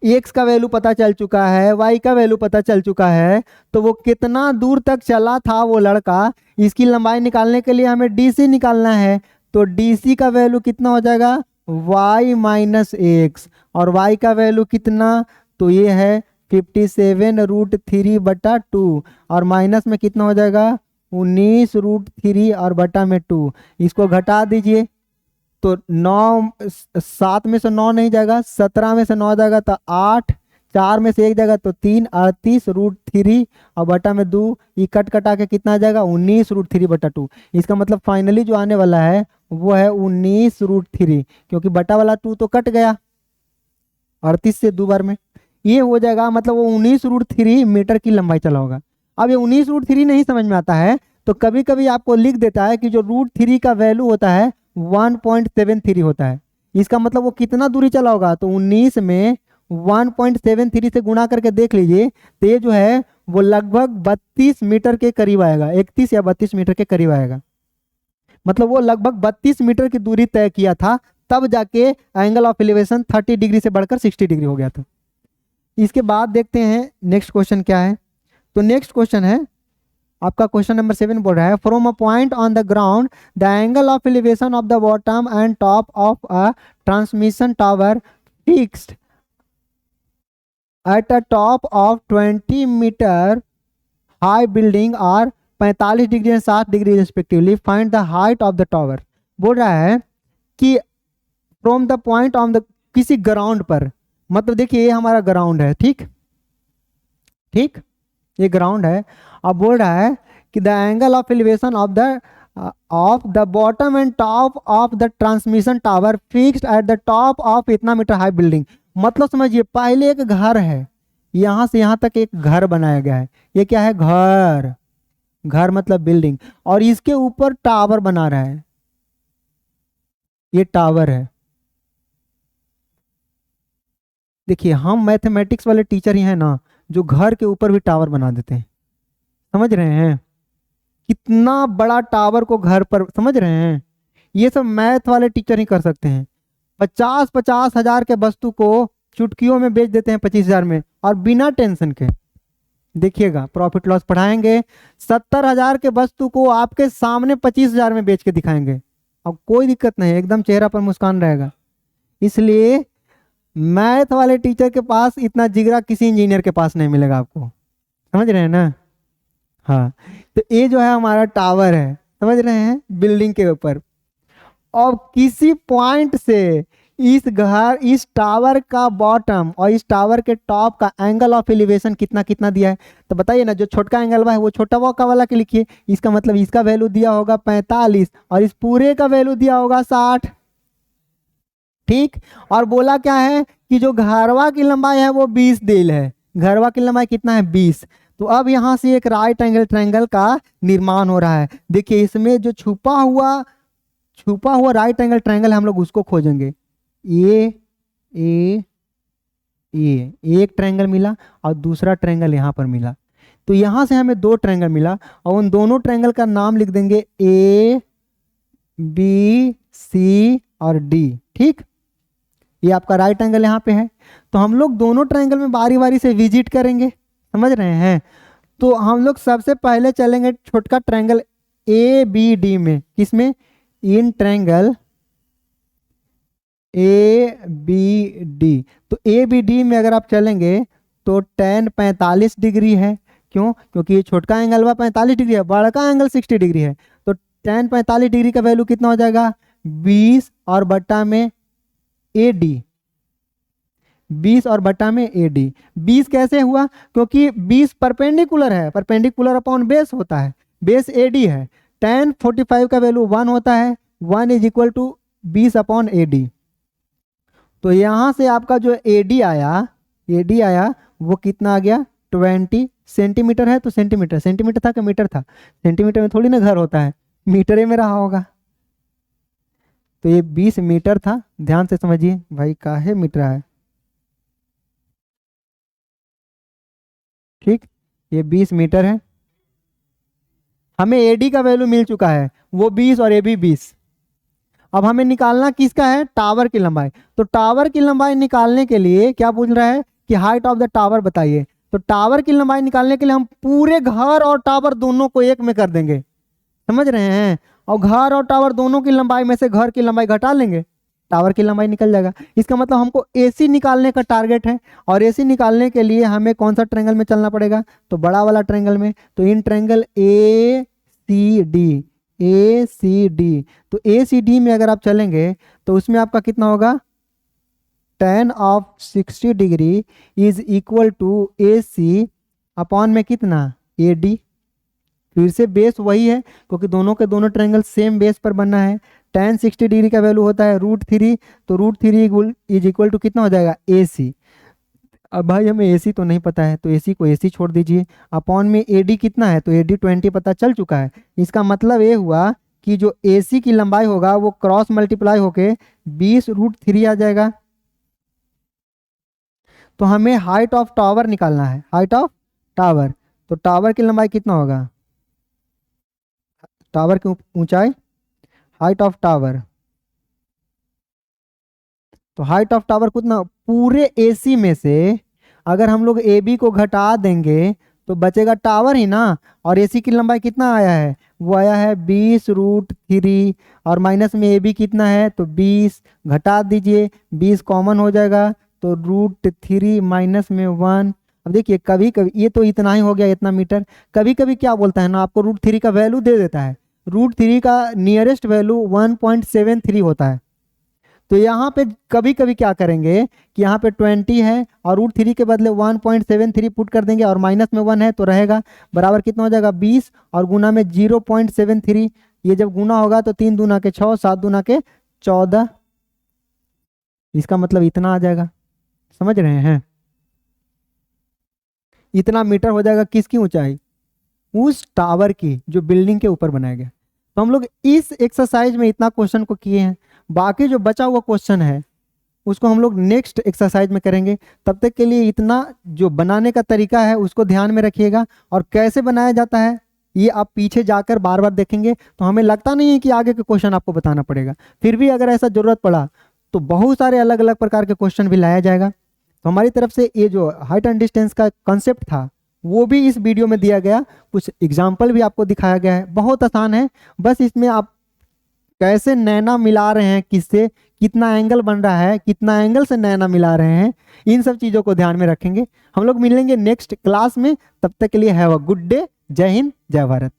Speaker 1: x का वैल्यू पता चल चुका है, y का वैल्यू पता चल चुका है, तो वो कितना दूर तक चला था वो लड़का, इसकी लंबाई निकालने के लिए हमें DC निकालना है। तो DC का वैल्यू कितना हो जाएगा y माइनस एक्स, और y का वैल्यू कितना, तो ये है 57√3/2 और माइनस में कितना हो जाएगा 19√3 और बटा में 2। इसको घटा दीजिए तो 9 7 में से 9 नहीं जाएगा, 17 में से 9 जाएगा तो 8, 4 में से 1 जाएगा तो 3, 38√3 और बटा में 2। ये कट कटा के कितना आ जाएगा 19√3/2। इसका मतलब फाइनली जो आने वाला है वो है 19√3, क्योंकि बटा वाला 2 तो कट गया 38 से 2 बार में, ये हो जाएगा मतलब वो 19√3 मीटर की लंबाई चला होगा। अब ये 19√3 नहीं समझ में आता है तो कभी कभी आपको लिख देता है कि जो √3 का वैल्यू होता है 1.73 होता है। इसका मतलब वो कितना दूरी चला होगा, तो 19 में 1.73 से गुणा करके देख लीजिए तो ये जो है वो लगभग 32 मीटर के करीब आएगा, 31 या 32 मीटर के करीब आएगा। मतलब वो लगभग 32 मीटर की दूरी तय किया था, तब जाके एंगल ऑफ एलिवेशन 30 डिग्री से बढ़कर 60 डिग्री हो गया था। इसके बाद देखते हैं नेक्स्ट क्वेश्चन क्या है। तो नेक्स्ट क्वेश्चन है आपका क्वेश्चन नंबर 7 बोल रहा है from a point on the ground the angle of elevation of the bottom and top of a transmission tower fixed at a top of 20 metre high building are 45 degree and 60 degree respectively, find the height of the tower. बोल रहा है कि from the point on the, किसी ground पर, मतलब देखिए ये हमारा ग्राउंड है, ठीक ठीक, ये ग्राउंड है। अब बोल रहा है कि the angle of elevation of the bottom and top of the transmission tower fixed at the top of इतना मीटर हाई बिल्डिंग। मतलब समझिए पहले एक घर है, यहां से यहां तक एक घर बनाया गया है, ये क्या है घर, घर मतलब बिल्डिंग, और इसके ऊपर टावर बना रहा है, ये टावर है। देखिए हम मैथमेटिक्स वाले टीचर ही हैं ना जो घर के ऊपर भी टावर बना देते हैं, समझ रहे हैं कितना बड़ा टावर को घर पर, समझ रहे हैं। ये सब मैथ वाले टीचर ही कर सकते हैं। 50,000 के वस्तु को चुटकियों में बेच देते हैं 25,000 में, और बिना टेंशन के। देखिएगा प्रॉफिट लॉस पढ़ाएंगे, 70,000 के वस्तु को आपके सामने 25,000 में बेच के दिखाएंगे, अब कोई दिक्कत नहीं, एकदम चेहरा पर मुस्कान रहेगा। इसलिए मैथ वाले टीचर के पास इतना जिगरा किसी इंजीनियर के पास नहीं मिलेगा आपको, समझ रहे हैं ना। हाँ, तो ये जो है हमारा टावर है, समझ रहे हैं, बिल्डिंग के ऊपर। और किसी पॉइंट से इस टावर का बॉटम और इस टावर के टॉप का एंगल ऑफ एलिवेशन कितना कितना दिया है, तो बताइए ना। जो छोटा एंगल है वो छोटा वो का वाला के लिखिए, इसका मतलब इसका वैल्यू दिया होगा 45 और इस पूरे का वैल्यू दिया होगा 60। ठीक, और बोला क्या है कि जो घरवा की लंबाई है वो 20 दिल है, घरवा की लंबाई कितना है 20। तो अब यहां से एक राइट एंगल ट्रायंगल का निर्माण हो रहा है। देखिए इसमें जो छुपा हुआ राइट एंगल ट्रायंगल हम लोग उसको खोजेंगे। ये एक ट्रायंगल मिला और दूसरा ट्रायंगल यहाँ पर मिला, तो यहाँ से हमें 2 ट्रायंगल मिला और उन दोनों ट्रायंगल का नाम लिख देंगे A B C और D। ठीक, ये आपका राइट एंगल यहाँ पे है। तो हम लोग दोनों ट्रायंगल में बारी बारी से विजिट करेंगे, समझ रहे हैं। तो हम लोग सबसे पहले चलेंगे छोटका ट्रायंगल ABD में, किसमें, इन ट्रायंगल ABD। तो ABD में अगर आप चलेंगे तो tan 45 डिग्री है। क्यों, क्योंकि ये छोटका एंगल हुआ 45 डिग्री है, बड़का एंगल 60 डिग्री है। तो tan 45 डिग्री का वैल्यू कितना हो जाएगा 20 और बट्टा में AD, 20 और बट्टा में AD। 20 कैसे हुआ, क्योंकि 20 परपेंडिकुलर है, परपेंडिकुलर अपॉन बेस होता है, बेस AD है। tan 45 का वैल्यू 1 होता है, 1 is equal to 20 upon AD। तो यहां से आपका जो AD आया वो कितना आ गया 20 सेंटीमीटर है। तो सेंटीमीटर था कि मीटर था, सेंटीमीटर में थोड़ी ना घर होता है, मीटर में रहा होगा। तो ये 20 मीटर था, ध्यान से समझिए भाई, काहे मीटर है। ठीक, ये 20 मीटर है। हमें AD का वैल्यू मिल चुका है, वो 20 और AB 20। अब हमें निकालना किसका है, टावर की लंबाई। तो टावर की लंबाई निकालने के लिए क्या पूछ रहा है कि हाइट ऑफ द टावर बताइए। तो टावर की लंबाई निकालने के लिए हम पूरे घर और टावर दोनों को एक में कर देंगे, समझ रहे हैं। और घर और टावर दोनों की लंबाई में से घर की लंबाई घटा लेंगे, टावर की लंबाई निकल जाएगा। इसका मतलब हमको AC निकालने का टारगेट है, और AC निकालने के लिए हमें कौन सा ट्रायंगल में चलना पड़ेगा, तो बड़ा वाला ट्रायंगल में। तो इन ट्रायंगल ACD, तो ACD में अगर आप चलेंगे तो उसमें आपका कितना होगा, tan of 60 degree is equal to AC upon में कितना AD। फिर से बेस वही है, क्योंकि दोनों के दोनों ट्रायंगल सेम बेस पर बनना है। tan 60 डिग्री का वैल्यू होता है √3, तो √3 इज इक्वल टू कितना हो जाएगा AC। अब भाई हमें AC तो नहीं पता है, तो AC को AC छोड़ दीजिए। अपॉन में AD कितना है, तो AD 20 पता चल चुका है। इसका मतलब ये हुआ कि जो AC की लंबाई होगा वो क्रॉस मल्टीप्लाई होके 20 √3 आ जाएगा। तो हमें हाइट ऑफ टावर निकालना है, हाइट ऑफ टावर। तो टावर की लंबाई कितना होगा, टावर की ऊंचाई, हाइट ऑफ टावर। तो हाइट ऑफ टावर कितना, पूरे AC में से अगर हम लोग AB को घटा देंगे तो बचेगा टावर ही ना। और AC की लंबाई कितना आया है, वो आया है 20 √3, और माइनस में AB कितना है, तो 20 घटा दीजिए, 20 कॉमन हो जाएगा, तो √3 माइनस में 1। अब देखिए कभी कभी ये तो इतना ही हो गया, इतना मीटर। कभी कभी क्या बोलता है ना, आपको √3 का वैल्यू दे देता है, √3 का नियरेस्ट वैल्यू 1.73 होता है। तो यहाँ पे कभी कभी क्या करेंगे कि यहाँ पे 20 है और √3 के बदले 1.73 पुट कर देंगे, और माइनस में 1 है तो रहेगा बराबर कितना हो जाएगा 20, और गुना में 0.73। ये जब गुना होगा तो 3 दूना के 6, 7 दूना के 14, इसका मतलब इतना आ जाएगा, समझ रहे हैं। इतना मीटर हो जाएगा किसकी ऊंचाई, उस टावर की जो बिल्डिंग के ऊपर बनाया गया। तो हम लोग इस एक्सरसाइज में इतना क्वेश्चन को किए हैं, बाकी जो बचा हुआ क्वेश्चन है उसको हम लोग नेक्स्ट एक्सरसाइज में करेंगे। तब तक के लिए इतना जो बनाने का तरीका है उसको ध्यान में रखिएगा, और कैसे बनाया जाता है ये आप पीछे जाकर बार बार देखेंगे तो हमें लगता नहीं है कि आगे के क्वेश्चन आपको बताना पड़ेगा। फिर भी अगर ऐसा जरूरत पड़ा तो बहुत सारे अलग अलग प्रकार के क्वेश्चन भी लाया जाएगा। तो हमारी तरफ से ये जो हाइट एंड डिस्टेंस का कॉन्सेप्ट था वो भी इस वीडियो में दिया गया, कुछ एग्जाम्पल भी आपको दिखाया गया है। बहुत आसान है, बस इसमें आप कैसे नैना मिला रहे हैं, किससे कितना एंगल बन रहा है, कितना एंगल से नैना मिला रहे हैं, इन सब चीज़ों को ध्यान में रखेंगे। हम लोग मिलेंगे नेक्स्ट क्लास में, तब तक के लिए हैव अ गुड डे। जय हिंद, जय भारत।